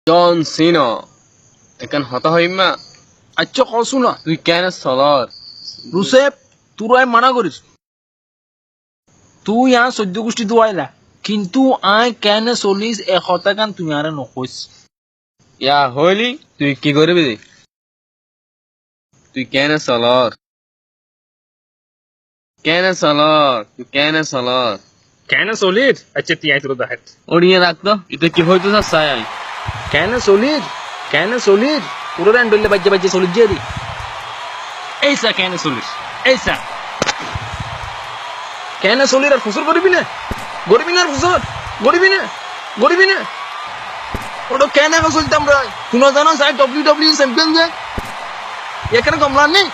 জন সিনা এখন হতা হইমা আচ্ছা কসু না তুই কেন চলত রুসেপ তুই মানা করিস তুই আর সহ্য গোষ্ঠী দুয়াইলা কিন্তু আই কেন চলিস এশটা গান তুমি আরে নকইস ইয়া হইলি তুই কি করবি তুই কেন চলত তুই কেন চলত কেন চলির আচ্ছা তিয়াই তোর দেখাত ওড়িয়ে রাখতো এটা কি হইতো চাই আমি কেন চলির তোর রান ডলে বাজে বাজে চলির যে এইসা কেন চলিস এইসা কেন চলির আর ফসল করবি না আর ফসল গরিবি না ওটা কেন এখন চলতাম রে তুমি জানো স্যার ডব্লিউ চ্যাম্পিয়ন যে এখানে কমলার নেই